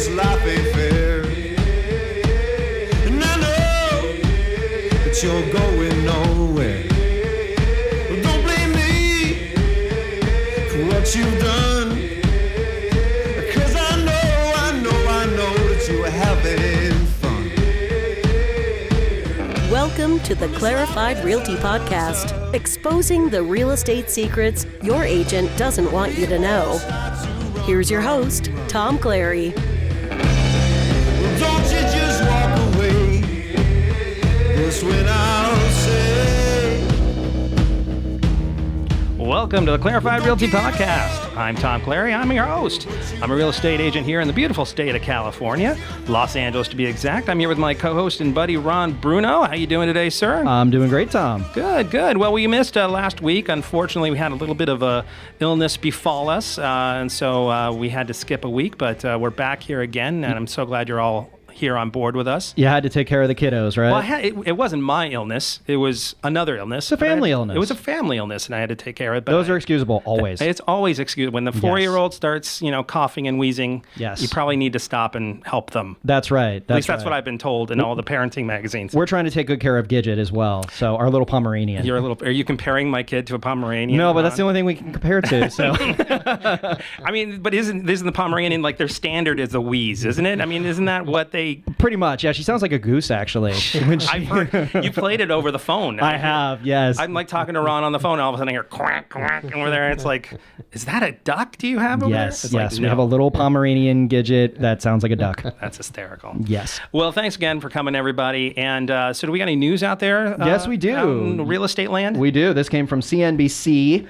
this life ain't fair. And I know that you're going nowhere. Well, don't blame me for what you've done, 'cause I know that you are having fun. Welcome to the Clarified Realty Podcast, exposing the real estate secrets your agent doesn't want you to know. Here's your host, Tom Clary. Well, don't you just walk away. That's when I'll say. Welcome to the Clarified Realty Podcast. I'm Tom Clary. I'm your host. I'm a real estate agent here in the beautiful state of California, Los Angeles to be exact. I'm here with my co-host and buddy Ron Bruno. How you doing today, sir? I'm doing great, Tom. Good. Well, we missed last week. Unfortunately, we had a little bit of a illness befall us, and so we had to skip a week. But we're back here again, and I'm so glad you're all here on board with us. You had to take care of the kiddos, right? Well, it wasn't my illness. It was another illness. It's a family illness. It was a family illness, and I had to take care of it. But Those are excusable, always. It's always excusable. When the 4-year-old starts, coughing and wheezing, Yes. you probably need to stop and help them. That's right. At least that's what I've been told in all the parenting magazines. We're trying to take good care of Gidget as well, so our little Pomeranian. Are you comparing my kid to a Pomeranian? No, but that's the only thing we can compare it to, so. I mean, but isn't the Pomeranian, like, their standard is a wheeze, isn't it? I mean, isn't that what they... Pretty much, yeah. She sounds like a goose, actually. I've heard you played it over the phone. I have, yes. I'm like talking to Ron on the phone, and all of a sudden I hear quack, quack over there, and it's like, is that a duck do you have over there? Yes, It's yes. like, We no. have a little Pomeranian Gidget that sounds like a duck. That's hysterical. Yes. Well, thanks again for coming, everybody. And so do we got any news out there? Yes, we do. Out in real estate land? We do. This came from CNBC.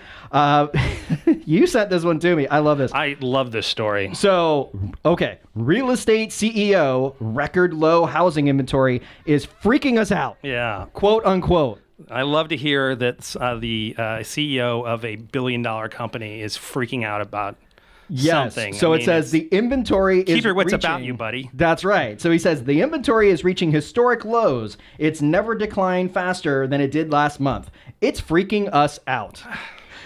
You sent this one to me. I love this. I love this story. So, okay, real estate CEO, record low housing inventory is freaking us out. Yeah. Quote unquote. I love to hear that the CEO of a billion-dollar company is freaking out about something. So it says the inventory is keep your wits reaching, about you, buddy. That's right. So he says the inventory is reaching historic lows. It's never declined faster than it did last month. It's freaking us out.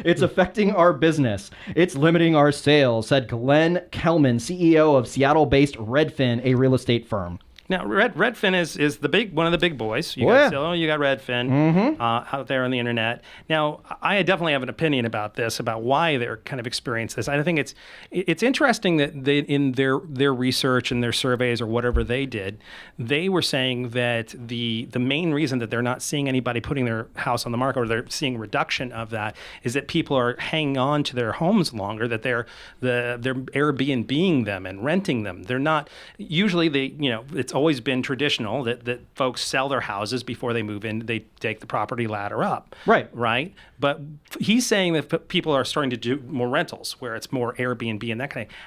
It's affecting our business. It's limiting our sales, said Glenn Kelman, CEO of Seattle-based Redfin, a real estate firm. Now, Redfin is one of the big boys. You got Redfin out there on the internet. Now, I definitely have an opinion about this, about why they're kind of experiencing this. I think it's interesting that they, in their research and their surveys or whatever they did, they were saying that the main reason that they're not seeing anybody putting their house on the market, or they're seeing a reduction of that, is that people are hanging on to their homes longer, that they're Airbnb-ing them and renting them. They're not usually it's always been traditional that folks sell their houses before they move in. They take the property ladder up. Right. But he's saying that people are starting to do more rentals, where it's more Airbnb and that kind of thing.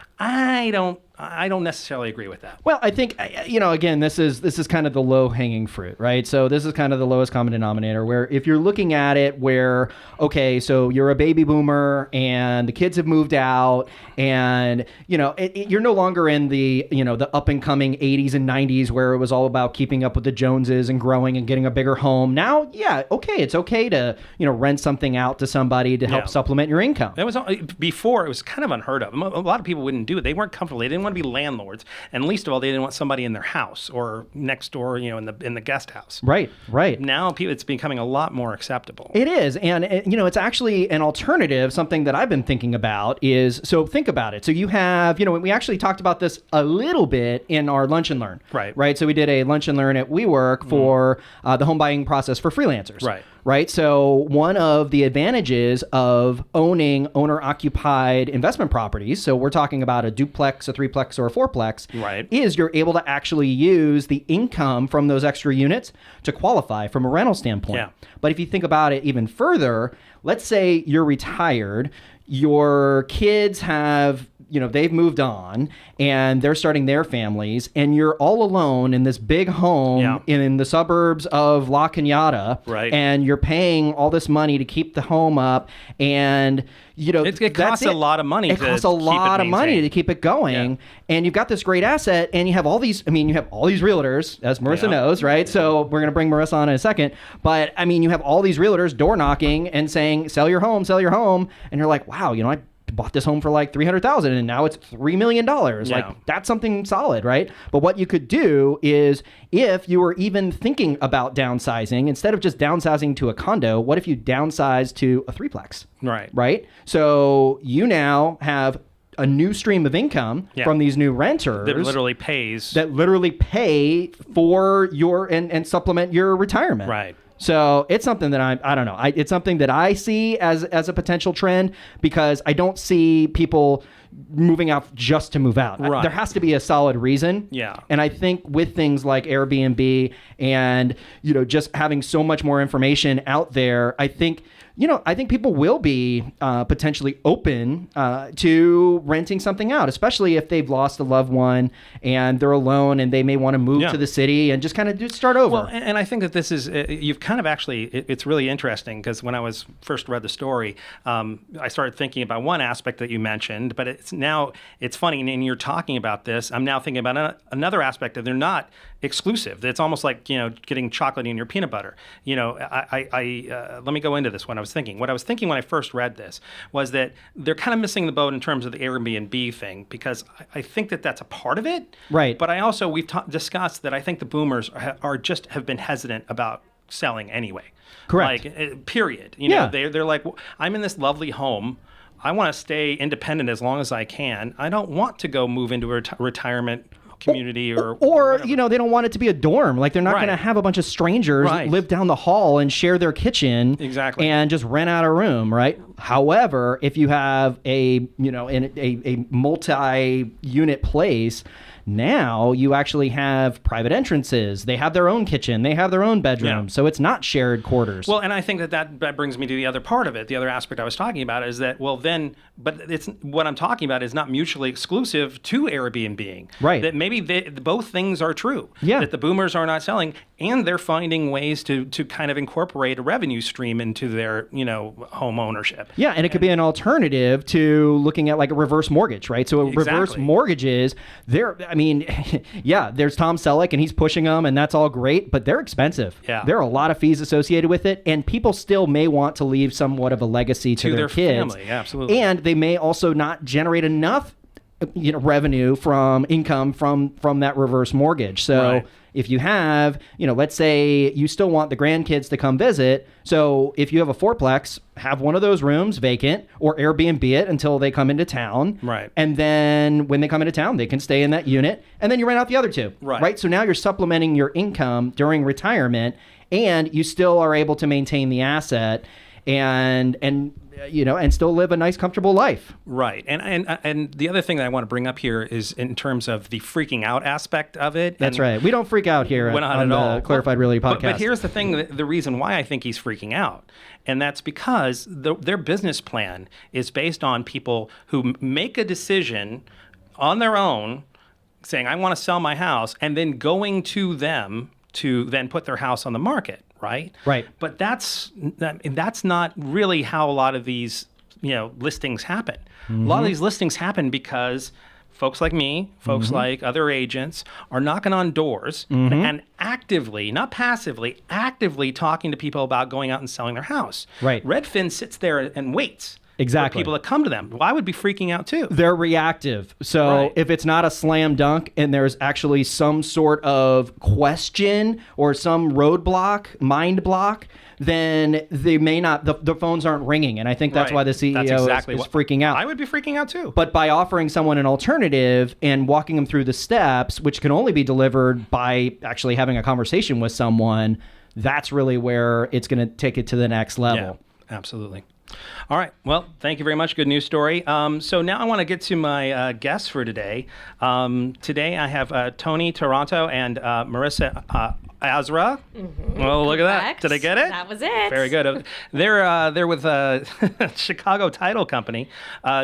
I don't necessarily agree with that. Well, I think, again, this is kind of the low-hanging fruit, right? So this is kind of the lowest common denominator, where if you're looking at it where, okay, so you're a baby boomer and the kids have moved out, and, you're no longer in the up-and-coming 80s and 90s where it was all about keeping up with the Joneses and growing and getting a bigger home. Now, yeah, okay, it's okay to, rent something out to somebody to help supplement your income. That was before, it was kind of unheard of. A lot of people wouldn't do it. They weren't comfortable. They didn't want to be landlords, and least of all, they didn't want somebody in their house or next door, in the guest house. Right. Now, it's becoming a lot more acceptable. It is, and it's actually an alternative. Something that I've been thinking about is, so think about it. So you have, we actually talked about this a little bit in our Lunch and Learn. Right. So we did a Lunch and Learn at WeWork for the home buying process for freelancers. Right. So one of the advantages of owning owner-occupied investment properties, so we're talking about a duplex, a threeplex, or a fourplex, is you're able to actually use the income from those extra units to qualify from a rental standpoint. Yeah. But if you think about it even further, let's say you're retired, your kids have they've moved on and they're starting their families, and you're all alone in this big home in the suburbs of La Cañada, and you're paying all this money to keep the home up, and it costs a lot of money. It costs a lot of money to keep it going, and you've got this great asset, and you have all these realtors, as Marisa knows, right? So we're going to bring Marisa on in a second, but you have all these realtors door knocking and saying, sell your home, and you're like, wow, bought this home for like $300,000 and now it's $3 million. Like that's something solid, right? But what you could do is if you were even thinking about downsizing, instead of just downsizing to a condo, what if you downsize to a threeplex? Right? So you now have a new stream of income from these new renters that literally pay for your and supplement your retirement. Right. So it's something that I don't know. It's something that I see as a potential trend because I don't see people moving out just to move out. Right. There has to be a solid reason. Yeah. And I think with things like Airbnb and, just having so much more information out there, I think people will be potentially open to renting something out, especially if they've lost a loved one and they're alone and they may want to move to the city and just kind of start over. Well, and I think that this is, you've kind of actually, it's really interesting because when I was first read the story, I started thinking about one aspect that you mentioned, but it's funny, and you're talking about this, I'm now thinking about another aspect that they're not exclusive. It's almost like, getting chocolate in your peanut butter. Let me go into this when I was thinking. What I was thinking when I first read this was that they're kind of missing the boat in terms of the Airbnb thing because I think that that's a part of it. Right. But we've discussed that I think the boomers have been hesitant about selling anyway. Correct. Like, period. They're like, I'm in this lovely home. I want to stay independent as long as I can. I don't want to go move into a retirement community or they don't want it to be a dorm. Like they're not going to have a bunch of strangers live down the hall and share their kitchen and just rent out a room, right? However, if you have a multi-unit place, now you actually have private entrances. They have their own kitchen. They have their own bedroom. Yeah. So it's not shared quarters. Well, and I think that brings me to the other part of it. The other aspect I was talking about is that, but it's what I'm talking about is not mutually exclusive to Airbnb. Right. That maybe both things are true. Yeah. That the boomers are not selling and they're finding ways to kind of incorporate a revenue stream into their, home ownership. Yeah. And it could be an alternative to looking at like a reverse mortgage, right? So reverse mortgages, there's Tom Selleck and he's pushing them and that's all great, but they're expensive. Yeah. There are a lot of fees associated with it, and people still may want to leave somewhat of a legacy to their kids. Family. Absolutely. And they may also not generate enough revenue from income from that reverse mortgage. So if you have, let's say you still want the grandkids to come visit. So if you have a fourplex, have one of those rooms vacant or Airbnb it until they come into town. Right. And then when they come into town, they can stay in that unit and then you rent out the other two. Right. So now you're supplementing your income during retirement and you still are able to maintain the asset and still live a nice, comfortable life. Right. And the other thing that I want to bring up here is in terms of the freaking out aspect of it. That's right. We don't freak out here on the Clarified Realty Podcast. But here's the thing, the reason why I think he's freaking out. And that's because their business plan is based on people who make a decision on their own saying, I want to sell my house, and then going to them to then put their house on the market. Right. But that's not really how a lot of these, listings happen. Mm-hmm. A lot of these listings happen because folks like me, folks like other agents are knocking on doors and actively, not passively, actively talking to people about going out and selling their house. Right. Redfin sits there and waits. Exactly. For people that come to them. Well, I would be freaking out too. They're reactive. So if it's not a slam dunk and there's actually some sort of question or some roadblock, mind block, then they may not, the phones aren't ringing. And I think that's why the CEO is freaking out. I would be freaking out too. But by offering someone an alternative and walking them through the steps, which can only be delivered by actually having a conversation with someone, that's really where it's going to take it to the next level. Yeah, absolutely. All right. Well, thank you very much. Good news story. So now I want to get to my guests for today. Today I have Tony Taranto and Marisa Azra. Mm-hmm. Well, look at that. Did I get it? That was it. Very good. They're with Chicago Title Company.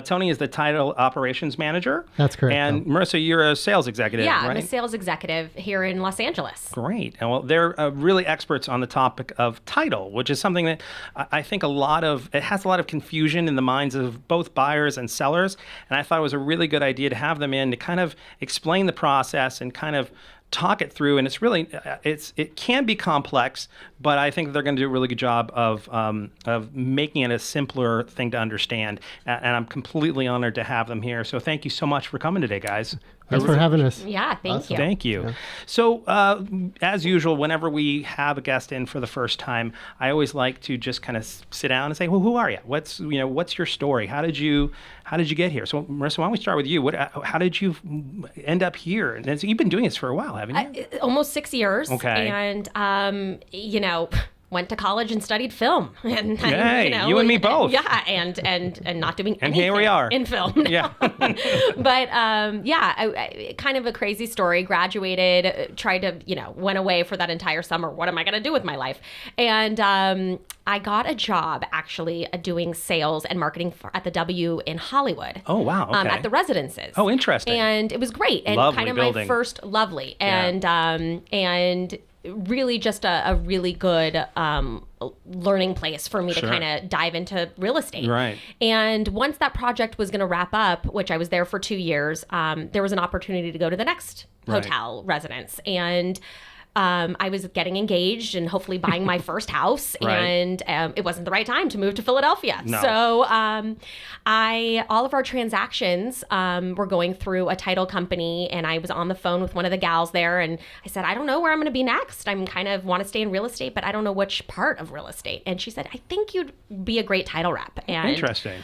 Tony is the title operations manager. That's correct. And Marisa, you're a sales executive, right? Yeah, I'm a sales executive here in Los Angeles. Great. And well, they're really experts on the topic of title, which is something that I think it has a lot of confusion in the minds of both buyers and sellers. And I thought it was a really good idea to have them in to kind of explain the process and kind of talk it through, and it's really it can be complex, but I think they're going to do a really good job of making it a simpler thing to understand. And I'm completely honored to have them here. So thank you so much for coming today, guys. Thanks for having us. Yeah, thank you. Thank you. Yeah. So, as usual, whenever we have a guest in for the first time, I always like to just kind of sit down and say, "Well, who are you? What's your story? How did you get here?" So, Marisa, why don't we start with you? How did you end up here? And you've been doing this for a while, haven't you? Almost 6 years. Okay. And went to college and studied film. And Yay, you and me both. Yeah, and not doing anything here we are in film. Yeah. But I kind of a crazy story. Graduated, tried to, went away for that entire summer. What am I going to do with my life? And I got a job actually doing sales and marketing at the W in Hollywood. Oh, wow. Okay. At the residences. Oh, interesting. And it was great. And lovely kind of building. my first lovely. Yeah. And really just a really good learning place for me to kind of dive into real estate. Right. And once that project was going to wrap up, which I was there for 2 years, there was an opportunity to go to the next hotel residence. And I was getting engaged and hopefully buying my first house, and it wasn't the right time to move to Philadelphia. No. So all of our transactions were going through a title company, and I was on the phone with one of the gals there, and I said, I don't know where I'm going to be next. I'm kind of want to stay in real estate, but I don't know which part of real estate. And she said, I think you'd be a great title rep. And, interesting.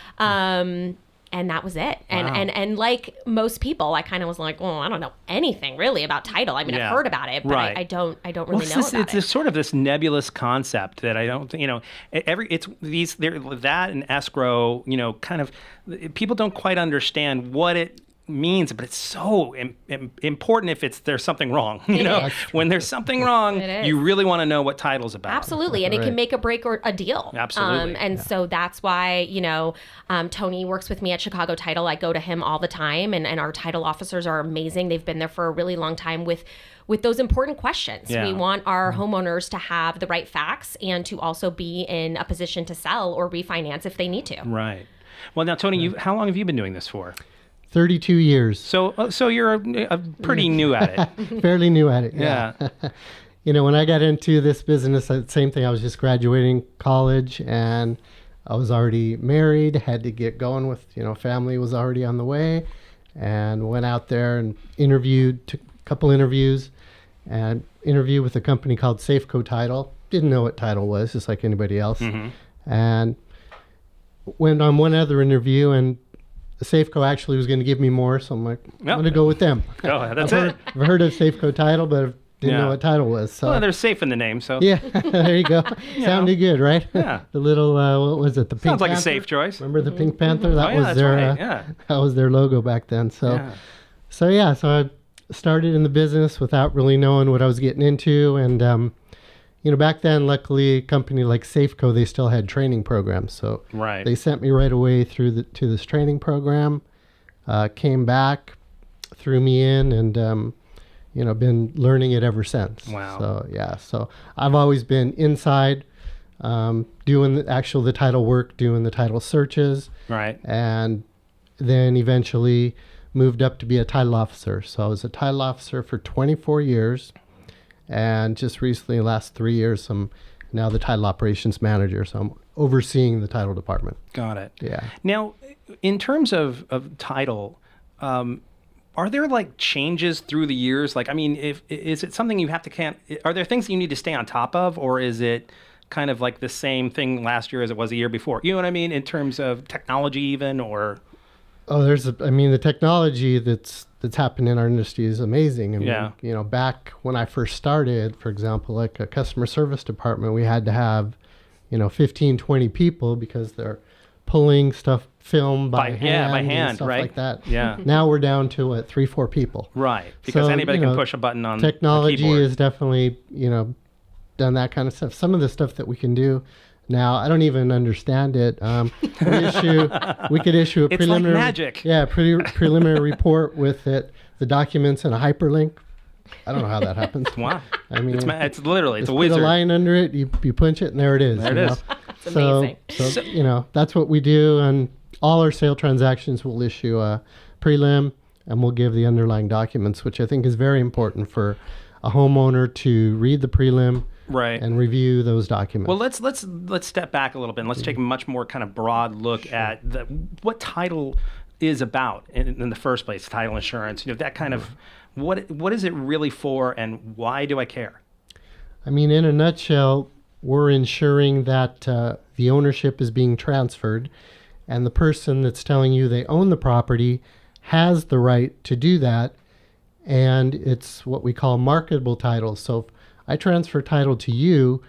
And that was it. And Wow. and like most people, I kind of was like, well, I don't know anything really about title. I mean, I've heard about it, but I don't really know about it. It's sort of this nebulous concept that I don't, that and escrow, kind of, people don't quite understand what it means, but it's so important if there's something wrong. When there's something wrong, you really want to know what title's about. Absolutely, and it can make a break or a deal. Absolutely. So that's why Tony works with me at Chicago Title. I go to him all the time, and our title officers are amazing. They've been there for a really long time with those important questions. Yeah. We want our homeowners to have the right facts and to also be in a position to sell or refinance if they need to. Right. Well, now, Tony, how long have you been doing this for? 32 years. So you're pretty new at it. Fairly new at it. Yeah. When I got into this business, same thing. I was just graduating college, and I was already married. Had to get going with, family was already on the way, and went out there and took a couple interviews, and interviewed with a company called Safeco Title. Didn't know what title was, just like anybody else, and went on one other interview, and Safeco actually was going to give me more, so I'm like, I'm going to go with them. Oh, that's it. I've heard of Safeco Title, but didn't know what title was. So. Well, they're safe in the name, so. Yeah, there you go. Sounded good, right? Yeah. The little, what was it? The Pink Sounds like Panther? a safe choice. Remember the Pink Panther? That was that's their, right. that was their logo back then. So I started in the business without really knowing what I was getting into, and back then, luckily, a company like Safeco, they still had training programs. So they sent me right away to this training program. Came back, threw me in, and been learning it ever since. Wow. So I've always been inside, doing the title work, doing the title searches. Right. And then eventually moved up to be a title officer. So I was a title officer for 24 years, and just recently, the last 3 years, I'm now the title operations manager. So I'm overseeing the title department. Got it. Yeah. Now, in terms of title, are there like changes through the years? Like, I mean, is it something you have to are there things that you need to stay on top of, or is it kind of like the same thing last year as it was the year before? You know what I mean? In terms of technology even, or? Oh, the technology that's happened in our industry is amazing. I mean, back when I first started, for example, like a customer service department, we had to have, 15, 20 people because they're pulling film by hand and stuff right? like that. Yeah. Now we're down to 3-4 people. Right. Because anybody can push a button on technology the keyboard. has definitely, done that kind of stuff. Some of the stuff that we can do now, I don't even understand it. We could issue a it's preliminary like magic. Yeah, preliminary report with the documents and a hyperlink. I don't know how that happens. Wow. I mean, it's literally, it's a put wizard. a line under it, you punch it, and there it is. There it is. It's amazing. So, that's what we do. And all our sale transactions will issue a prelim, and we'll give the underlying documents, which I think is very important for a homeowner to read the prelim right, and review those documents. Well, let's step back a little bit and let's take a much more kind of broad look at what title is about in the first place. Title insurance, that kind of what is it really for, and why do I care? I mean, in a nutshell, we're ensuring that the ownership is being transferred, and the person that's telling you they own the property has the right to do that, and it's what we call marketable title. So if I transfer title to you,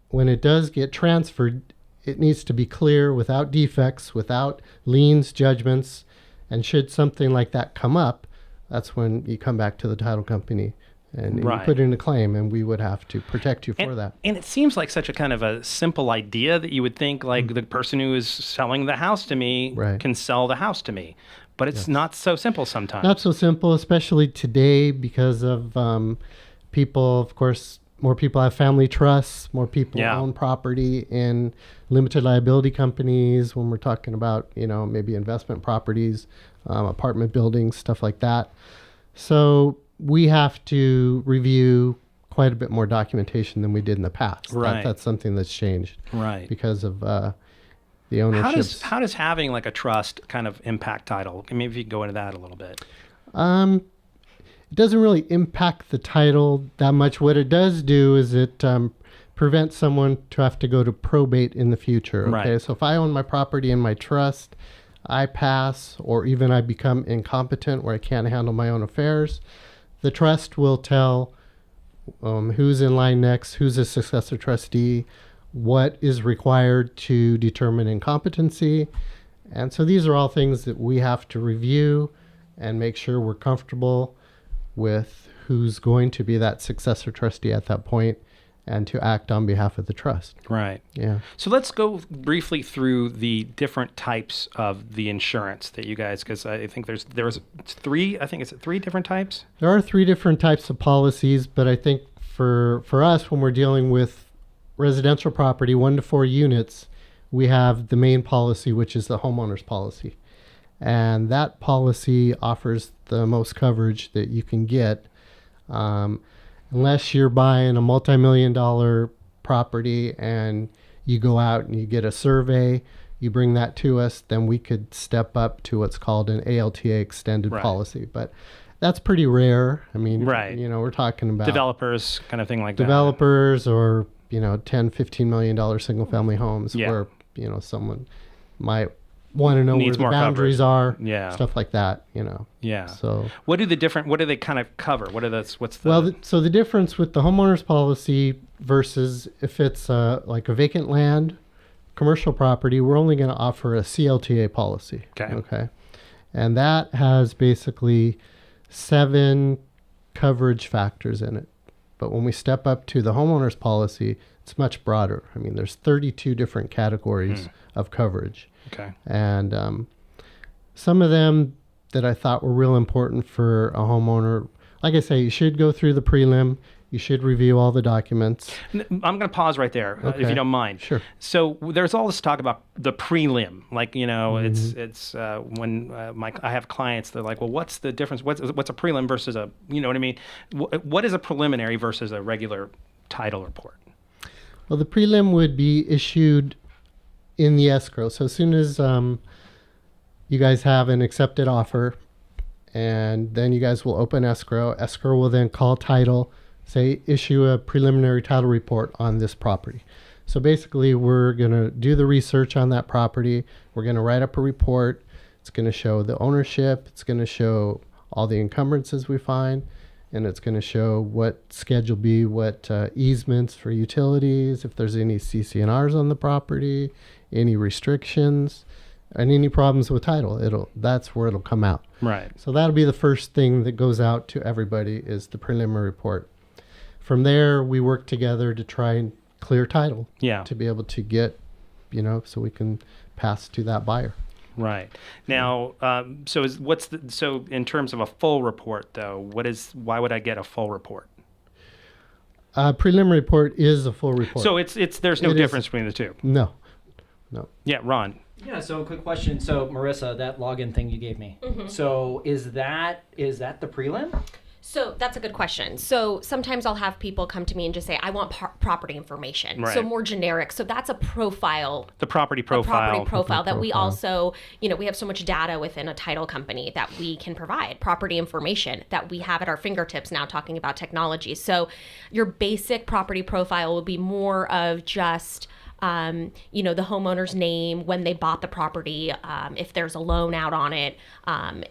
when it does get transferred, it needs to be clear, without defects, without liens, judgments, and should something like that come up, that's when you come back to the title company and you put in a claim, and we would have to protect you for that. And it seems like such a kind of a simple idea that you would think, like, the person who is selling the house to me can sell the house to me. But it's not so simple sometimes. Not so simple, especially today, because of people, of course, more people have family trusts, more people own property in limited liability companies when we're talking about, maybe investment properties, apartment buildings, stuff like that. So we have to review quite a bit more documentation than we did in the past. Right. That's something that's changed. Right. Because of the ownership. How does having like a trust kind of impact title? Maybe if you could go into that a little bit. It doesn't really impact the title that much. What it does do is it prevents someone to have to go to probate in the future. Okay, so if I own my property in my trust, I pass, or even I become incompetent where I can't handle my own affairs, the trust will tell who's in line next, who's a successor trustee, what is required to determine incompetency. And so these are all things that we have to review and make sure we're comfortable with who's going to be that successor trustee at that point and to act on behalf of the trust. Right. Yeah. So let's go briefly through the different types of the insurance that you guys, because I think it's three different types? There are 3 different types of policies, but I think for us, when we're dealing with residential property, 1 to 4 units, we have the main policy, which is the homeowner's policy. And that policy offers the most coverage that you can get. Unless you're buying a multi-million-dollar property and you go out and you get a survey, you bring that to us, then we could step up to what's called an ALTA extended policy. But that's pretty rare. I mean, we're talking about developers, kind of thing like developers, or, $10, $15 million single-family homes where, someone might want to know where the boundaries are, stuff like that, Yeah. So what do they kind of cover? So the difference with the homeowner's policy versus if it's like a vacant land, commercial property, we're only going to offer a CLTA policy. Okay. And that has basically 7 coverage factors in it. But when we step up to the homeowner's policy, it's much broader. I mean, there's 32 different categories of coverage. Okay. And some of them that I thought were real important for a homeowner, like I say, you should go through the prelim. You should review all the documents. I'm going to pause right there, if you don't mind. Sure. So there's all this talk about the prelim. Like, it's when I have clients, they're like, well, what's the difference? What's a prelim versus a, you know what I mean? What is a preliminary versus a regular title report? Well, the prelim would be issued in the escrow. So as soon as you guys have an accepted offer, and then you guys will open escrow. Escrow will then call title, say issue a preliminary title report on this property. So basically we're going to do the research on that property. We're going to write up a report. It's going to show the ownership. It's going to show all the encumbrances we find. And it's going to show what Schedule B, what easements for utilities, if there's any CC&Rs on the property, any restrictions, and any problems with title. That's where it'll come out. Right. So that'll be the first thing that goes out to everybody is the preliminary report. From there, we work together to try and clear title. Yeah. To be able to get, so we can pass to that buyer. Right. Now, so in terms of a full report, though, why would I get a full report? Preliminary report is a full report. So there's no difference between the two. No. Yeah, Ron. Yeah, so quick question. So Marissa, that login thing you gave me. So is that the prelim? So that's a good question. So sometimes I'll have people come to me and just say, I want property information. So more generic. So that's a profile. The property profile. That we also, we have so much data within a title company that we can provide property information that we have at our fingertips now, talking about technology. So your basic property profile will be more of just the homeowner's name, when they bought the property, if there's a loan out on it,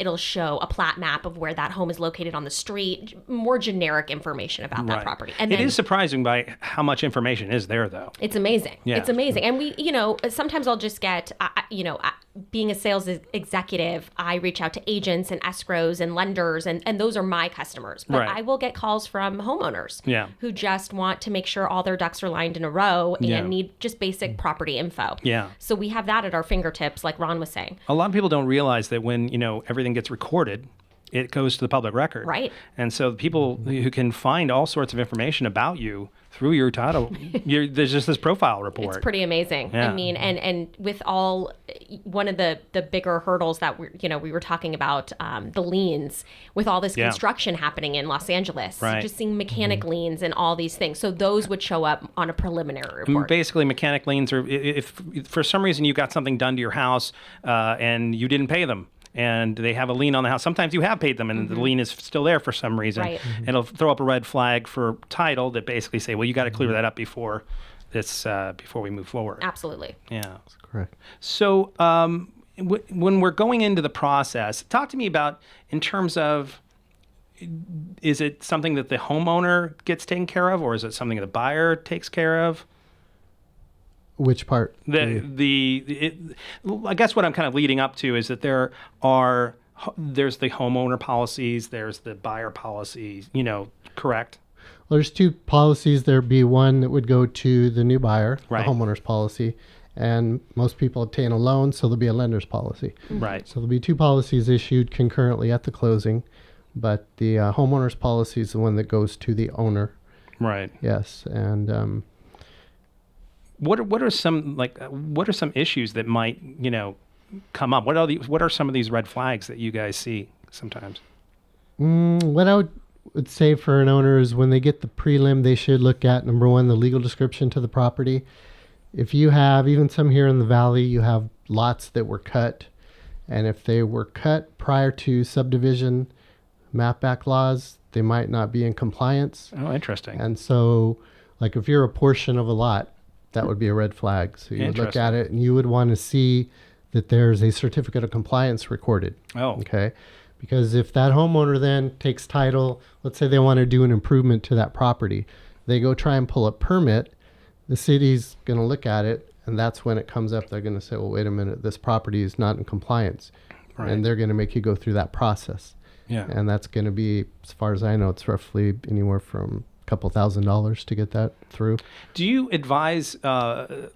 it'll show a plat map of where that home is located on the street, more generic information about that property. And it is surprising by how much information is there, though. It's amazing. Yeah. It's amazing. And we, sometimes I'll just get, being a sales executive, I reach out to agents and escrows and lenders, and those are my customers. But I will get calls from homeowners who just want to make sure all their ducks are lined in a row and need just basic property info. Yeah. So we have that at our fingertips, like Ron was saying. A lot of people don't realize that when, everything gets recorded, it goes to the public record. Right. And so people who can find all sorts of information about you through your title, there's just this profile report. It's pretty amazing. Yeah. I mean, and with one of the bigger hurdles that we were talking about, the liens, with all this construction happening in Los Angeles, just seeing mechanic liens and all these things. So those would show up on a preliminary report. Basically, mechanic liens are if for some reason you got something done to your house and you didn't pay them, and they have a lien on the house. Sometimes you have paid them, and the lien is still there for some reason. Right. And it'll throw up a red flag for title that basically say, well, you got to clear that up before we move forward. Absolutely. Yeah. That's correct. So when we're going into the process, talk to me about, in terms of, is it something that the homeowner gets taken care of, or is it something the buyer takes care of? Which part? I guess what I'm kind of leading up to is that there's the homeowner policies, there's the buyer policies, correct? Well, there's two policies. There'd be one that would go to the new buyer, the homeowner's policy, and most people obtain a loan, so there'll be a lender's policy. Right. So there'll be two policies issued concurrently at the closing, but the homeowner's policy is the one that goes to the owner. Right. Yes, and What are some issues that might come up? What are some of these red flags that you guys see sometimes? What I would say for an owner is, when they get the prelim, they should look at, number one, the legal description to the property. If you have, even some here in the valley, you have lots that were cut, and if they were cut prior to subdivision map back laws, they might not be in compliance. Oh, interesting. And so, like, if you're a portion of a lot, that would be a red flag. So you would look at it and you would want to see that there's a certificate of compliance recorded. Oh. Okay. Because if that homeowner then takes title, let's say they want to do an improvement to that property, they go try and pull a permit, the city's going to look at it, and that's when it comes up. They're going to say, well, wait a minute, this property is not in compliance. Right. And they're going to make you go through that process. Yeah. And that's going to be, as far as I know, it's roughly anywhere from couple $1,000s to get that through. Do you advise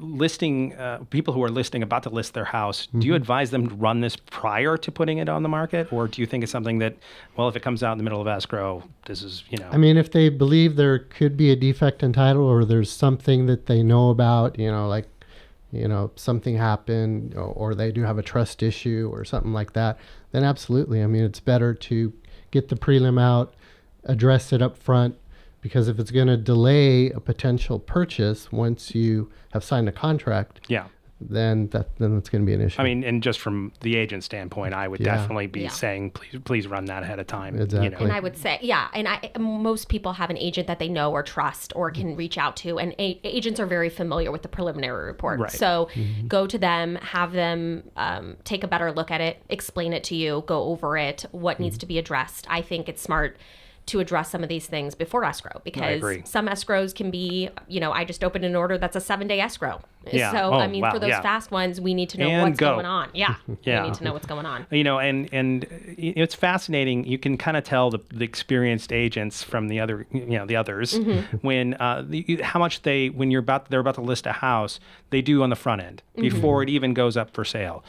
listing people who are about to list their house? Do you advise them to run this prior to putting it on the market, or do you think it's something that, well, if it comes out in the middle of escrow, this is I mean, if they believe there could be a defect in title, or there's something that they know about, something happened, or they do have a trust issue or something like that, then absolutely. I mean, it's better to get the prelim out, address it up front. Because if it's going to delay a potential purchase once you have signed a contract, then that's going to be an issue. I mean, and just from the agent standpoint, I would definitely be saying, please run that ahead of time. Exactly. And I would say, most people have an agent that they know or trust or can reach out to, and agents are very familiar with the preliminary report. Right. So go to them, have them take a better look at it, explain it to you, go over it, what needs to be addressed. I think it's smart to address some of these things before escrow, because some escrows can be, I just opened an order that's a 7-day escrow. Yeah. So, for those fast ones, we need to know what's going on. Yeah. We need to know what's going on. And it's fascinating. You can kind of tell the experienced agents from the other, the others, when how much when they're about to list a house, they do on the front end before it even goes up for sale.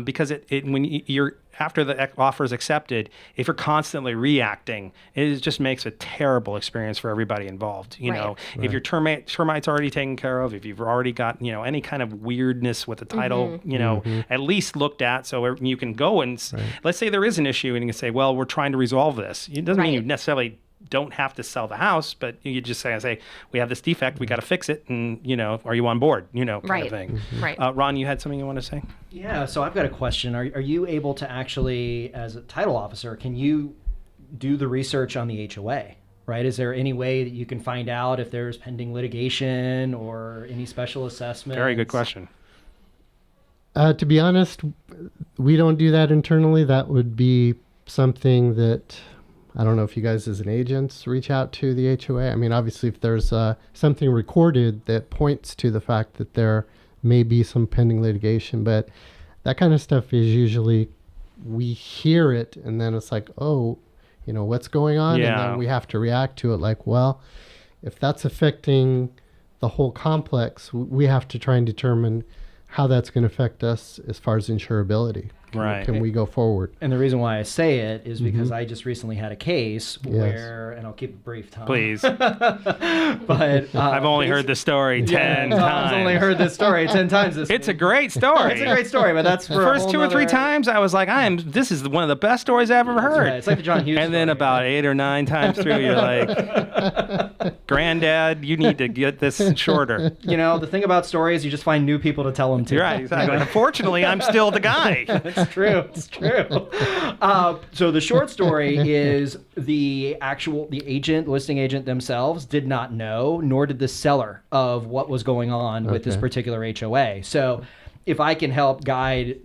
Because when you're after the offer is accepted, if you're constantly reacting, it just makes a terrible experience for everybody involved. You know, if your termite's already taken care of, if you've already got, any kind of weirdness with the title, at least looked at, so you can go and let's say there is an issue and you can say, well, we're trying to resolve this. It doesn't mean you necessarily don't have to sell the house, but you just say, we have this defect, we got to fix it, and are you on board? Kind of thing. Right. Ron, you had something you want to say? Yeah. So I've got a question. Are you able to actually, as a title officer, can you do the research on the HOA? Right? Is there any way that you can find out if there's pending litigation or any special assessments? Very good question. To be honest, we don't do that internally. That would be something that, I don't know if you guys as an agents reach out to the HOA. I mean, obviously, if there's something recorded that points to the fact that there may be some pending litigation, but that kind of stuff is usually, we hear it and then it's like, oh, what's going on? Yeah. And then we have to react to it like, well, if that's affecting the whole complex, we have to try and determine how that's going to affect us as far as insurability. Right. Can we go forward? And the reason why I say it is because I just recently had a case where, and I'll keep it brief, Tom. Please. But I've only heard the story 10 times. I've only heard this story 10 times this It's a week. great story. It's a great story, but that's for The a first whole 2 or 3 nother- times, I was like, this is one of the best stories I've ever heard. Right. It's like the John Hughes And then story, about right? 8 or 9 times through, you're like, Granddad, you need to get this shorter. The thing about stories, you just find new people to tell them to. You're right, exactly. Unfortunately, I'm still the guy. It's true. It's true. So the short story is the listing agent themselves did not know, nor did the seller, of what was going on with this particular HOA. So if I can help guide,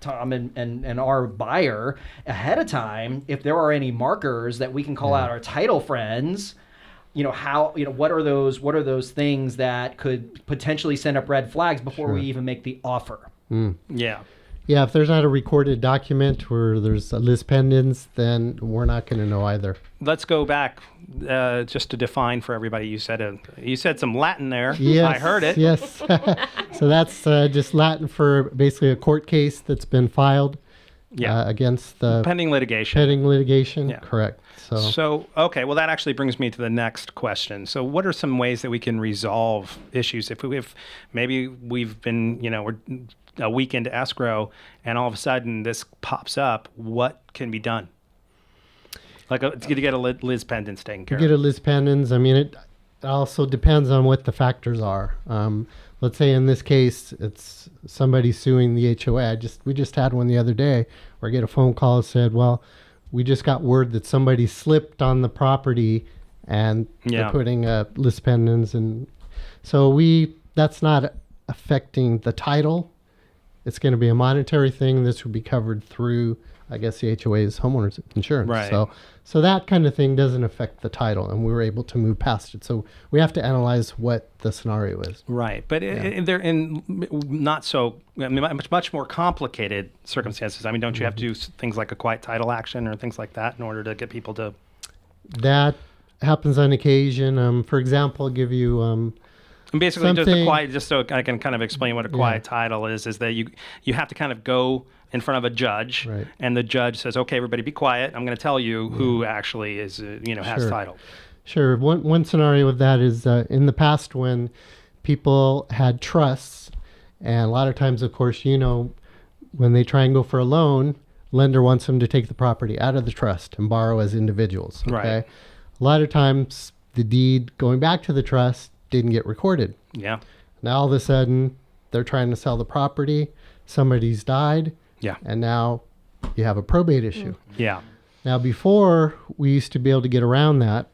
Tom and our buyer ahead of time, if there are any markers that we can call out our title friends, what are those things that could potentially send up red flags before we even make the offer? Yeah. Yeah, if there's not a recorded document where there's a lis pendens, then we're not going to know either. Let's go back just to define for everybody. You said some Latin there. Yes, I heard it. Yes. So that's just Latin for basically a court case that's been filed against the pending litigation. Pending litigation, Yeah. correct. So, okay, well, that actually brings me to the next question. So what are some ways that we can resolve issues? If maybe we've been, we're a week into escrow and all of a sudden this pops up, what can be done? Like to get a lis pendens taken care of. Get a lis pendens. I mean, it also depends on what the factors are. Let's say in this case, it's somebody suing the HOA. We just had one the other day where I get a phone call that said, well, we just got word that somebody slipped on the property and they're putting a lis pendens. And so that's not affecting the title. It's going to be a monetary thing. This would be covered through, I guess, the HOA's homeowners insurance. Right. So that kind of thing doesn't affect the title, and we were able to move past it. So we have to analyze what the scenario is. Right, but they're in not so much more complicated circumstances. I mean, don't you have to do things like a quiet title action or things like that in order to get people to? That happens on occasion. For example, I'll give you. And basically, just so I can kind of explain what a quiet title is that you have to kind of go in front of a judge, right, and the judge says, "Okay, everybody, be quiet. I'm going to tell you who actually is, has title." Sure. One scenario with that is in the past when people had trusts, and a lot of times, of course, when they try and go for a loan, lender wants them to take the property out of the trust and borrow as individuals. Okay. Right. A lot of times, the deed going back to the trust didn't get recorded. Yeah. Now all of a sudden they're trying to sell the property, somebody's died, and now you have a probate issue. Yeah. Now before we used to be able to get around that.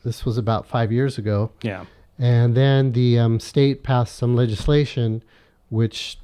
This was about 5 years ago. Yeah. And then the state passed some legislation which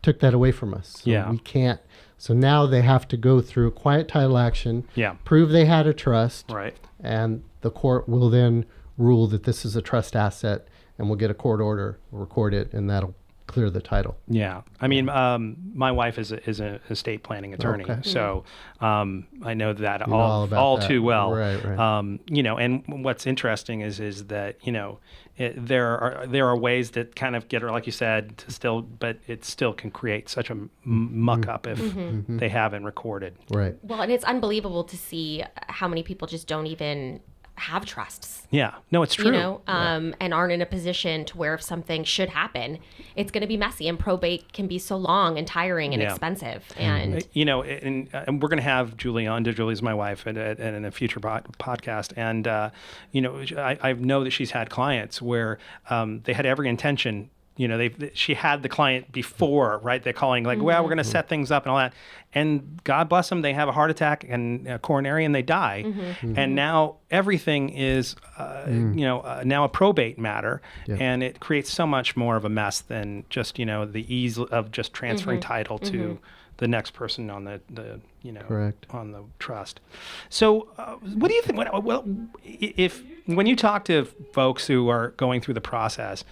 took that away from us. So we can't. So now they have to go through a quiet title action, prove they had a trust, right, and the court will then rule that this is a trust asset, and we'll get a court order, record it, and that'll clear the title. Yeah. I mean, my wife is an estate planning attorney. Okay. So I know that You know all about all that. too well. Right. You know, and what's interesting is that, you know, there are ways that kind of get her, like you said, to still, but it still can create such a muck up if they haven't recorded. Right. Well, and it's unbelievable to see how many people just don't even have trusts. Yeah. No, it's true. You know, and aren't in a position to where if something should happen, it's going to be messy, and probate can be so long and tiring and expensive. And you know, and we're going to have Julie on. Julie's my wife, and in a future podcast. And you know, I know that she's had clients where they had every intention. You know, she had the client before, right? They're calling like, well, we're going to set things up and all that. And God bless them, they have a heart attack and a coronary and they die. And now everything is, you know, now a probate matter. And it creates so much more of a mess than just, you know, the ease of just transferring title to the next person on the you know, Correct. on the trust. So what do you think? Well, if when you talk to folks who are going through the process,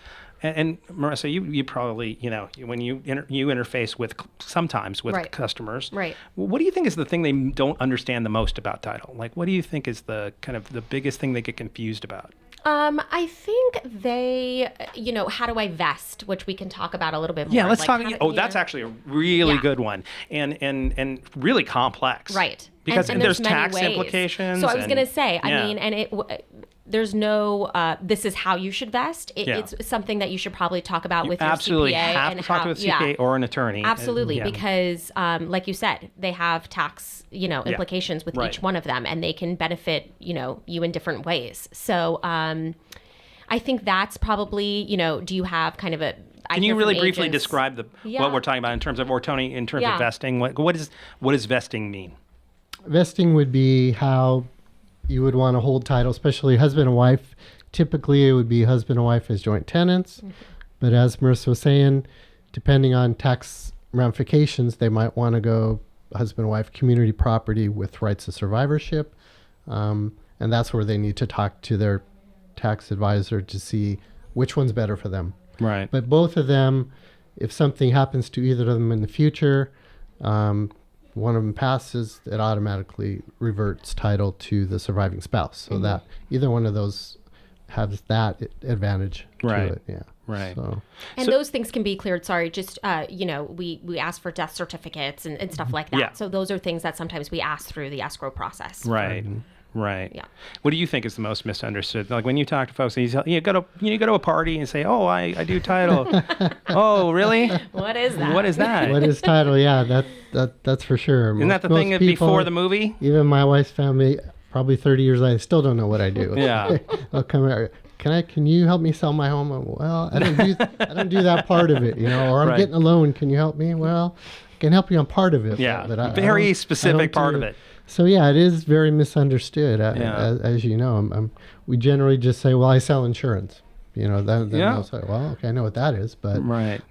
and Marisa, you probably, you know, when you interface with sometimes with customers, right? What do you think is the thing they don't understand the most about title? Like, what do you think is the kind of the biggest thing they get confused about? I think they, you know, how do I vest, which we can talk about a little bit more. Yeah, let's like talk. That's actually a really good one, and really complex, right? Because and there's many tax ways. implications. So I was going to say, I mean, and there's no, this is how you should vest. It's something that you should probably talk about with your CPA. Absolutely have to talk to a CPA or an attorney. Absolutely, because like you said, they have tax, you know, implications with each one of them, and they can benefit, you know, you in different ways. So I think that's probably, you know, do you have kind of a... Can you really briefly describe what we're talking about in terms of, or Tony, in terms of vesting? What does vesting mean? Vesting would be how you would want to hold title, especially husband and wife. Typically, it would be husband and wife as joint tenants. But as Marisa was saying, depending on tax ramifications, they might want to go husband and wife community property with rights of survivorship. And that's where they need to talk to their tax advisor to see which one's better for them. Right. But both of them, if something happens to either of them in the future, one of them passes, it automatically reverts title to the surviving spouse. So that either one of those has that advantage to it. Yeah. Right. And those things can be cleared. Sorry, just, you know, we ask for death certificates and stuff like that. Yeah. So those are things that sometimes we ask through the escrow process. Right. Right. Yeah. What do you think is the most misunderstood? Like when you talk to folks, you go to a party and say, "Oh, I do title." Oh, really? What is that? What is that? What is title? Yeah, that's for sure. Isn't that the thing before the movie? Even my wife's family, probably 30 years later, I still don't know what I do. Yeah. They'll come here. Can you help me sell my home? Well, I don't do that part of it, you know. Or I'm getting a loan. Can you help me? Well, I can help you on part of it. Yeah. But very specific part of it. So yeah, it is very misunderstood. As you know, we generally just say, "Well, I sell insurance." You know, then they'll say, "Well, okay, I know what that is." But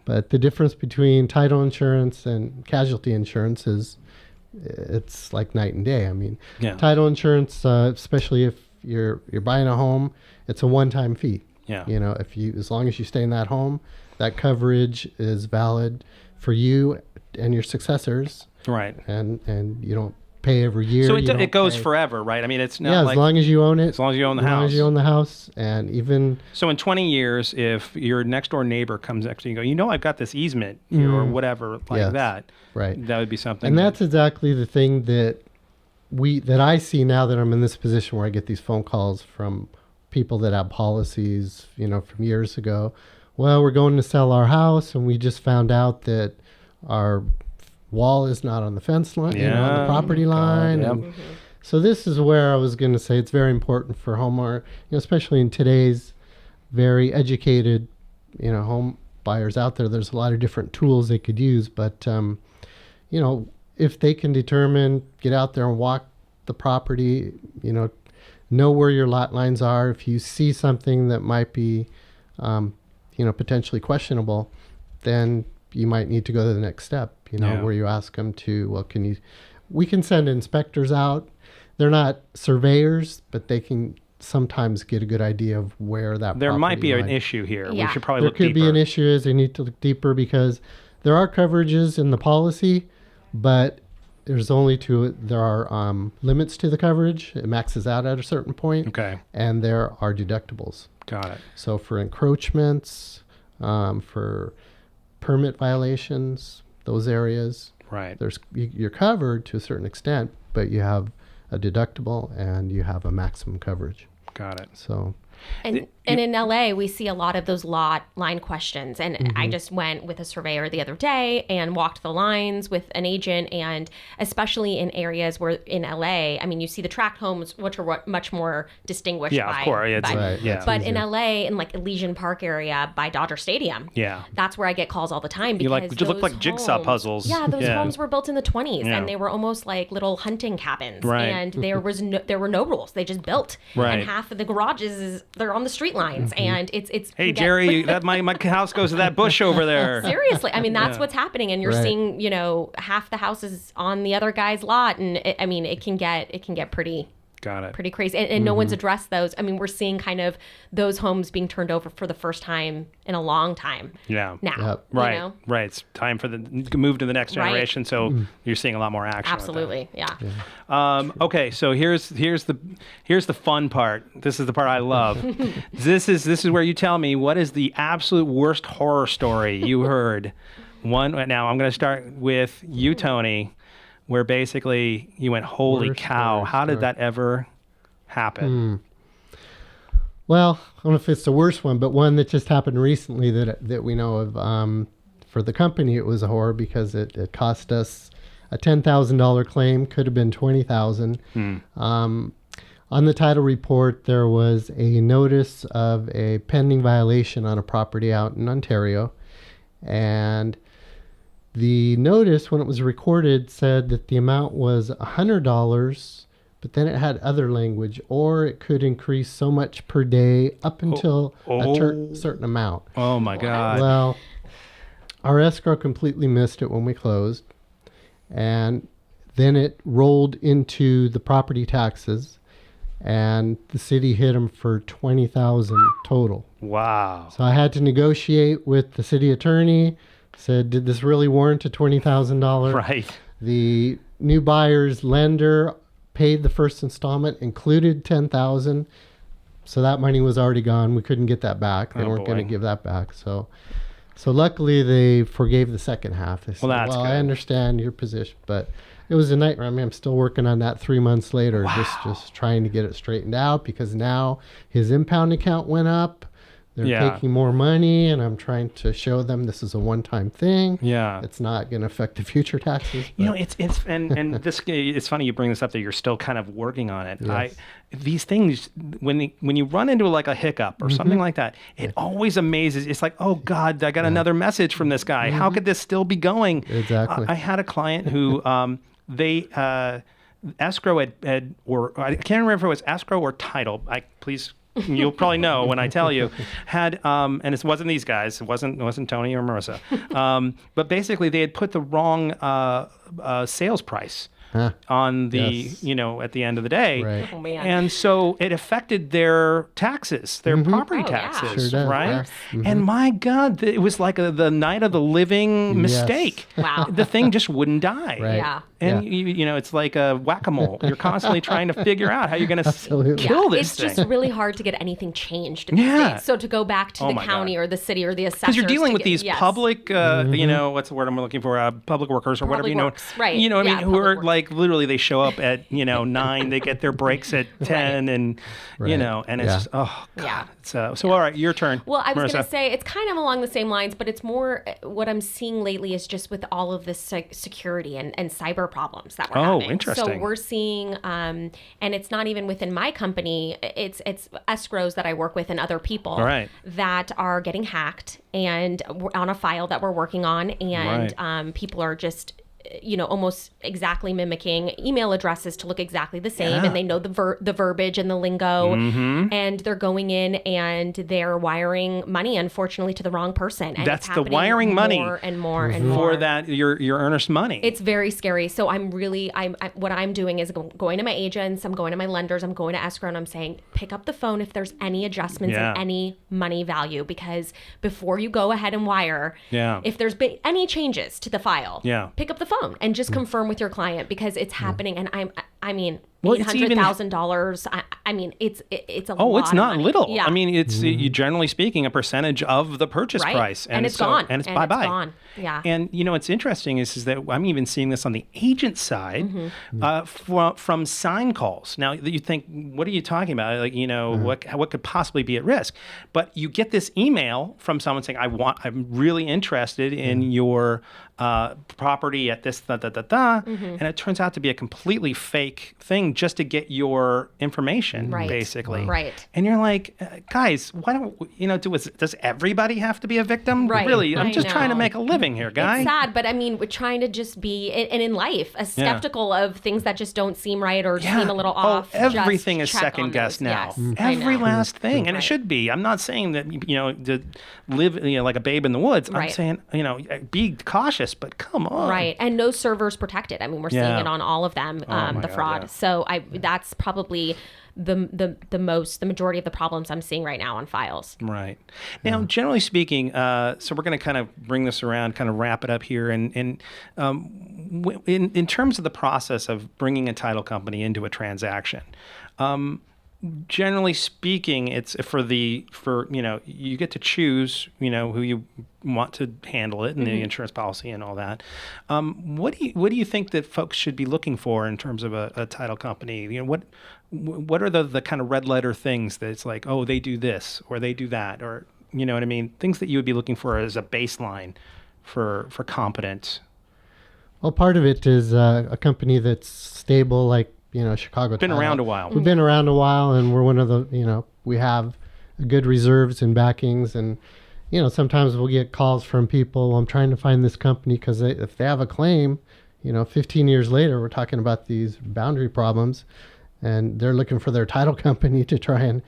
but the difference between title insurance and casualty insurance is, it's like night and day. I mean, title insurance, especially if you're buying a home, it's a one-time fee. Yeah. You know, as long as you stay in that home, that coverage is valid for you and your successors. Right. And you don't pay every year. So it goes forever, right? I mean, it's not as long as you own it. As long as you own the house. As long as you own the house, and even... So in 20 years, if your next door neighbor comes next to you and go, you know, I've got this easement here or whatever like that. Right. That would be something. And that's exactly the thing that I see now that I'm in this position where I get these phone calls from people that have policies, you know, from years ago. Well, we're going to sell our house and we just found out that our wall is not on the fence line, you know, on the property line. And so this is where I was going to say it's very important for homeowner, you know, especially in today's very educated, you know, home buyers out there. There's a lot of different tools they could use, but you know, if they can get out there and walk the property, you know where your lot lines are. If you see something that might be, you know, potentially questionable, then you might need to go to the next step, you know, where you ask them to, well, we can send inspectors out. They're not surveyors, but they can sometimes get a good idea of where that There might be property an line. issue here. Yeah. We should probably There look could deeper. be an issue is they need to look deeper because there are coverages in the policy, but there are limits to the coverage. It maxes out at a certain point. Okay. And there are deductibles. Got it. So for encroachments, for permit violations, those areas, Right. you're covered to a certain extent, but you have a deductible and you have a maximum coverage. Got it. So And in LA, we see a lot of those lot line questions. And I just went with a surveyor the other day and walked the lines with an agent. And especially in areas where in LA, I mean, you see the tract homes, which are much more distinguished. Yeah, of course. It's, Right. yeah. But in LA, in like Elysian Park area by Dodger Stadium, Yeah. that's where I get calls all the time. You Because look like those jigsaw homes- puzzles. Yeah, those Yeah. homes were built in the 20s, Yeah. and they were almost like little hunting cabins. Right. And there were no rules. They just built. Right. And half of the garages they're on the street lines, and it's Hey, you get- Jerry, that my house goes to that bush over there. Seriously, I mean that's what's happening, and you're Right. seeing half the houses on the other guy's lot, and it can get pretty Got it. pretty crazy, and no one's addressed those. I mean, we're seeing kind of those homes being turned over for the first time in a long time. Yeah. Now, Yep. you Right. know? Right. It's time for the move to the next Right. generation. So you're seeing a lot more action. with that. Absolutely, yeah. Okay, so here's the fun part. This is the part I love. This is where you tell me what is the absolute worst horror story you heard. Now I'm going to start with you, Tony, where basically you went, "Holy Worst cow! horror How did story. that ever happen?" Well, I don't know if it's the worst one, but one that just happened recently that we know of. For the company, it was a horror because it cost us a $10,000 claim. Could have been $20,000. On the title report, there was a notice of a pending violation on a property out in Ontario, and the notice, when it was recorded, said that the amount was $100. But then it had other language, or it could increase so much per day up until a certain amount. Oh my God! Well, our escrow completely missed it when we closed, and then it rolled into the property taxes, and the city hit them for $20,000 total. Wow! So I had to negotiate with the city attorney. Said, did this really warrant a $20,000? Right. The new buyer's lender paid the first installment, included $10,000. So that money was already gone. We couldn't get that back. They weren't going to give that back. So luckily they forgave the second half. They said, Well, that's I good. understand your position, but it was a nightmare. I mean, I'm still working on that 3 months later, just trying to get it straightened out because now his impound account went up. They're taking more money, and I'm trying to show them this is a one-time thing. Yeah. It's not going to affect the future taxes. You know, it's and this it's funny you bring this up that you're still kind of working on it. Yes. These things when you run into like a hiccup or something like that, it always amazes. It's like, oh God, I got another message from this guy. How could this still be going? Exactly. I had a client who they escrow or I can't remember if it was escrow or title. Please. You'll probably know when I tell you, had and it wasn't these guys, it wasn't Tony or Marissa, but basically they had put the wrong sales price on the at the end of the day, Right. Oh, man. and so it affected their taxes, their property Oh, yeah. taxes, Sure does, right? yeah. And my God, it was like the night of the living mistake. Wow. The thing just wouldn't die. Right. Yeah. And you know, it's like a whack-a-mole. You're constantly trying to figure out how you're going to Absolutely. kill this It's thing. just really hard to get anything changed these Yeah. days. So to go back to Oh the my county God. or the city or the assessors. Because you're dealing with these yes. public, you know, what's the word I'm looking for? Public workers or whatever, Public you know. works, right. You know what I Yeah, mean? Who are public works. like literally they show up at, 9, they get their breaks at 10 and, Right. and it's Yeah. just, oh, God. Yeah. So all right, your turn. Well, I was going Marissa. to say it's kind of along the same lines, but it's more what I'm seeing lately is just with all of this security and cyber problems that we're Oh, having. interesting. So we're seeing, and it's not even within my company. It's escrows that I work with and other people Right. that are getting hacked and we're on a file that we're working on, and people are just almost exactly mimicking email addresses to look exactly the same, and they know the verbiage and the lingo, and they're going in and they're wiring money, unfortunately, to the wrong person. And that's the wiring money more and more and more for that your earnest money. It's very scary. So what I'm doing is going to my agents, I'm going to my lenders, I'm going to escrow, and I'm saying, pick up the phone if there's any adjustments in any money value, because before you go ahead and wire, if there's been any changes to the file, pick up the phone and just confirm with your client, because it's happening. And I mean, $800,000. I mean, it's a lot. Oh, it's not little. Yeah. I mean, it's generally speaking a percentage of the purchase price, and it's gone, and it's bye bye. Gone. Yeah. And what's interesting is that I'm even seeing this on the agent side from sign calls. Now you think, what are you talking about? Like, what could possibly be at risk? But you get this email from someone saying, I'm really interested in your property at this and it turns out to be a completely fake thing just to get your information, basically. Right. And you're like, guys, why don't does everybody have to be a victim? Right. Really, I'm just trying to make a living here, guy. It's sad, but I mean, we're trying to just be, and in life, skeptical of things that just don't seem right or seem a little off. Everything is second guessed now. Yes, every last thing, and it should be. I'm not saying that to live like a babe in the woods. I'm saying be cautious, but come on. Right, and no servers protected. I mean, we're seeing it on all of them, the fraud. Yeah. So that's probably the majority of the problems I'm seeing right now on files. Right. Now, generally speaking, so we're going to kind of bring this around, kind of wrap it up here, and in terms of the process of bringing a title company into a transaction. Generally speaking, it's you get to choose, who you want to handle it and the insurance policy and all that. What do you think that folks should be looking for in terms of a title company? What are the kind of red letter things that it's like, oh, they do this or they do that, or you know what I mean? Things that you would be looking for as a baseline for competence. Well, part of it is a company that's stable, like Chicago. Been around a while. We've been around a while, and we're one of the, we have good reserves and backings, and sometimes we'll get calls from people. I'm trying to find this company because if they have a claim, 15 years later, we're talking about these boundary problems, and they're looking for their title company to try and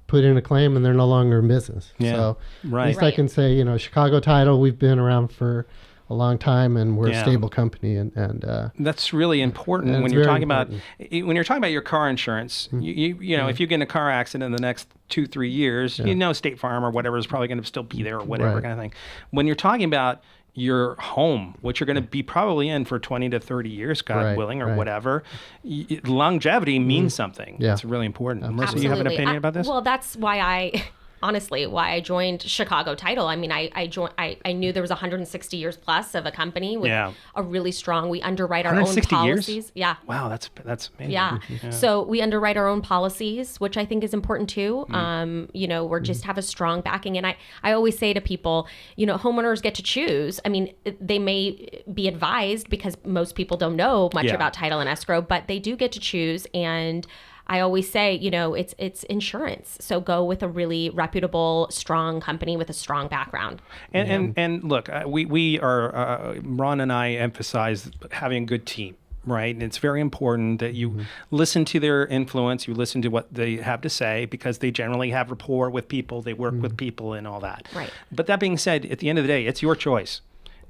put in a claim, and they're no longer in business. Yeah. So at least I can say, Chicago Title, we've been around for a long time, and we're a stable company, and that's really important when you're talking about your car insurance. If you get in a car accident in the next 2-3 years, State Farm or whatever is probably going to still be there or whatever kind of thing. When you're talking about your home, which you're going to be probably in for 20 to 30 years, God willing, or whatever, longevity means something. It's really important. Marisa, you have an opinion about this? Well, that's why honestly, why I joined Chicago Title. I mean, I knew there was 160 years plus of a company with a really strong, we underwrite our own policies. Years? Yeah. Wow, that's amazing. Yeah. So we underwrite our own policies, which I think is important too. We're just have a strong backing. And I always say to people, homeowners get to choose. I mean, they may be advised because most people don't know much about title and escrow, but they do get to choose. And I always say, it's insurance. So go with a really reputable, strong company with a strong background. And look, we are, Ron and I emphasize having a good team, right? And it's very important that you listen to their influence, you listen to what they have to say, because they generally have rapport with people, they work with people and all that. Right. But that being said, at the end of the day, it's your choice.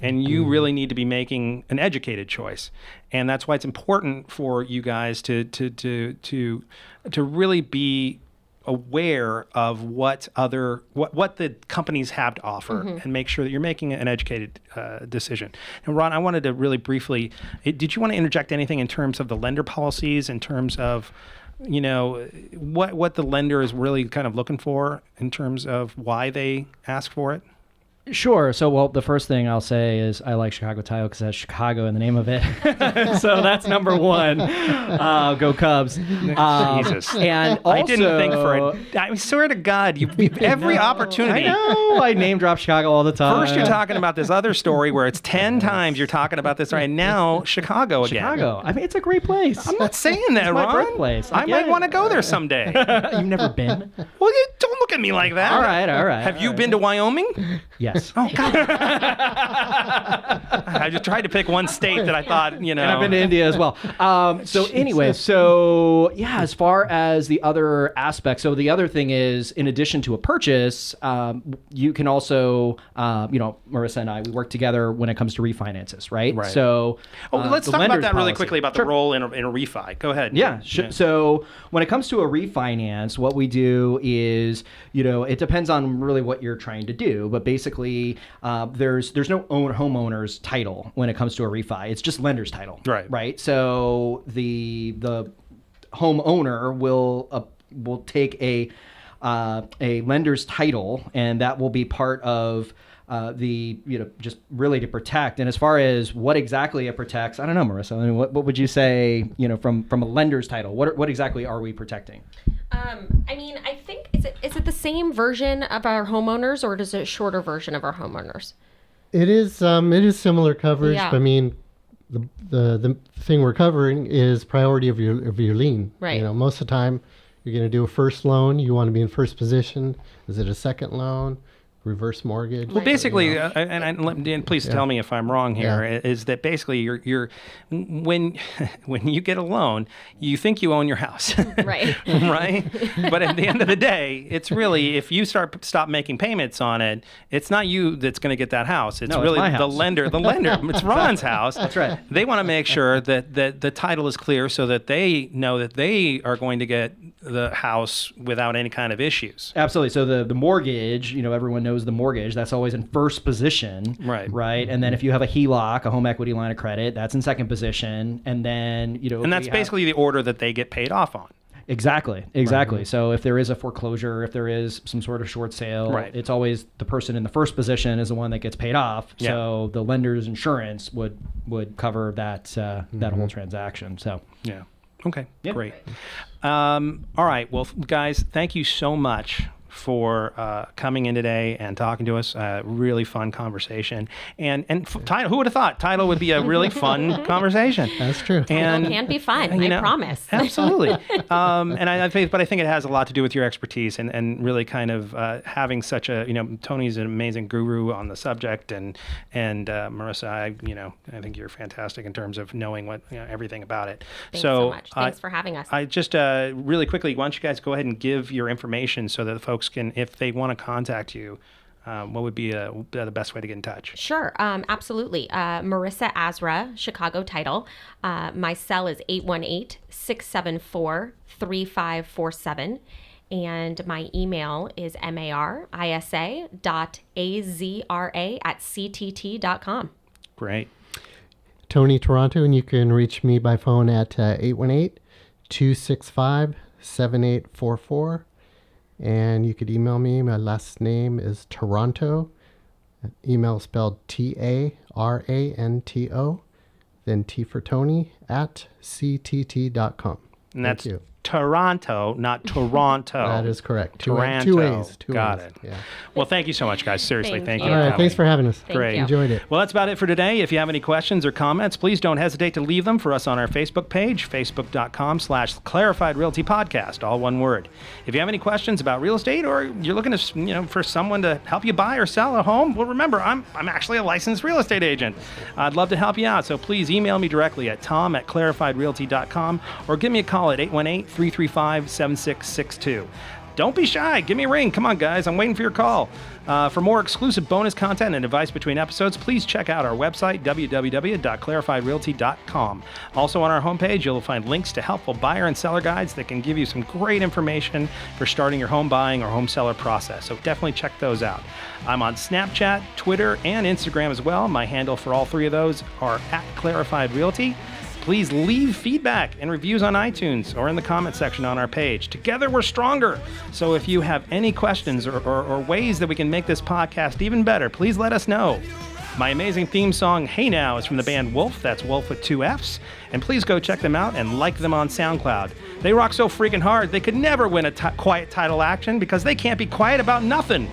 And you really need to be making an educated choice, and that's why it's important for you guys to really be aware of what the companies have to offer, and make sure that you're making an educated decision. And Ron, I wanted to really briefly, did you want to interject anything in terms of the lender policies, in terms of what the lender is really kind of looking for in terms of why they ask for it? Sure. So, the first thing I'll say is I like Chicago Title because it has Chicago in the name of it. So that's number one. Go Cubs. Jesus. And also, I didn't think for it. I swear to God, you've every opportunity. I know. I name drop Chicago all the time. First, you're talking about this other story where it's 10 times you're talking about this, right? And now Chicago again. Chicago. I mean, it's a great place. I'm not saying that, it's Ron. my birthplace. I might want to go there someday. You've never been? Well, don't look at me like that. All right. Have you been to Wyoming? Yes. Yes. Oh, God. I just tried to pick one state that I thought, And I've been to India as well. As far as the other aspects, so the other thing is, in addition to a purchase, you can also, Marisa and I, we work together when it comes to refinances, right? Right. So, let's talk about that really quickly, about the role in a refi. Go ahead. Yeah. So when it comes to a refinance, what we do is, it depends on really what you're trying to do, but basically there's no homeowner's title when it comes to a refi. It's just lender's title. Right. So the homeowner will take a lender's title, and that will be part of just really to protect. And as far as what exactly it protects, I don't know, Marisa. I mean, what would you say, from a lender's title? What exactly are we protecting? I think is it the same version of our homeowners, or is it a shorter version of our homeowners? It is similar coverage. Yeah. But I mean, the thing we're covering is priority of your lien. Right. Most of the time you're going to do a first loan. You want to be in first position. Is it a second loan? Reverse mortgage. Well, basically, and please tell me if I'm wrong here, is that basically you're when you get a loan, you think you own your house, right? Right. But at the end of the day, it's really, if you stop making payments on it, it's not you that's going to get that house. It's really my house. the lender. It's Ron's house. That's right. They want to make sure that the title is clear so that they know that they are going to get the house without any kind of issues. Absolutely. So the mortgage, everyone knows the mortgage, that's always in first position. Right. And then if you have a HELOC, a home equity line of credit, that's in second position. And then, and that's basically the order that they get paid off on. Exactly. Right. So if there is a foreclosure, if there is some sort of short sale, it's always the person in the first position is the one that gets paid off. Yeah. So the lender's insurance would cover that whole transaction. So yeah. Okay. Yep. Great. All right. Well, guys, thank you so much for coming in today and talking to us. Really fun conversation. And title, who would have thought title would be a really fun conversation? That's true. And it can be fun. I promise. Absolutely. And I think it has a lot to do with your expertise and really kind of having such a, Tony's an amazing guru on the subject, and Marisa, I think you're fantastic in terms of knowing what everything about it. Thanks so much. Thanks for having us. I just really quickly, why don't you guys go ahead and give your information so that the folks can, if they want to contact you, what would be the best way to get in touch? Sure, absolutely. Marisa Azra, Chicago title. My cell is 818-674-3547. And my email is marisa.azra@ctt.com. Great. Tony Taranto, and you can reach me by phone at 818-265-7844. And you could email me. My last name is Taranto. Email spelled Taranto. Then T for Tony @ctt.com. And that's Taranto, not Toronto. That is correct. Taranto. Two A's. Got A's. it. Yeah. Well, thank you so much, guys. Seriously, thank you. All right, thanks for having us. Great. Enjoyed it. Well, that's about it for today. If you have any questions or comments, please don't hesitate to leave them for us on our Facebook page, facebook.com/Clarified Realty Podcast, all one word. If you have any questions about real estate, or you're looking to, for someone to help you buy or sell a home, well, remember, I'm actually a licensed real estate agent. I'd love to help you out. So please email me directly at tom@clarifiedrealty.com, or give me a call at 818-335-7662. Don't be shy. Give me a ring. Come on, guys. I'm waiting for your call. For more exclusive bonus content and advice between episodes, please check out our website, www.clarifiedrealty.com. Also on our homepage, you'll find links to helpful buyer and seller guides that can give you some great information for starting your home buying or home seller process. So definitely check those out. I'm on Snapchat, Twitter, and Instagram as well. My handle for all three of those are @ClarifiedRealty. Please leave feedback and reviews on iTunes or in the comment section on our page. Together we're stronger. So if you have any questions or ways that we can make this podcast even better, please let us know. My amazing theme song, Hey Now, is from the band Wolf. That's Wolf with 2 F's. And please go check them out and like them on SoundCloud. They rock so freaking hard, they could never win a quiet title action because they can't be quiet about nothing.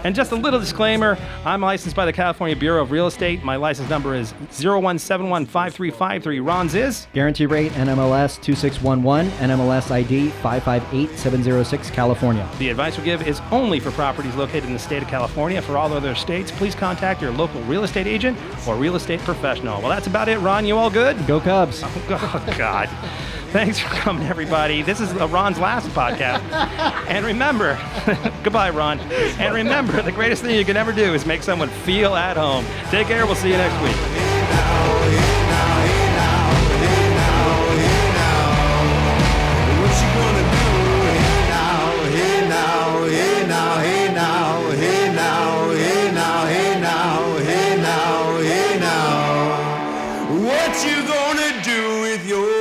And just a little disclaimer, I'm licensed by the California Bureau of Real Estate. My license number is 01715353. Ron's is? Guarantee rate NMLS 2611, NMLS ID 558706, California. The advice we give is only for properties located in the state of California. For all other states, please contact your local real estate agent or real estate professional. Well, that's about it, Ron. You all good? Go Cubs. Oh, God. Thanks for coming, everybody. This is Ron's last podcast. And remember, goodbye, Ron. And remember, the greatest thing you can ever do is make someone feel at home. Take care. We'll see you next week. What you gonna do with your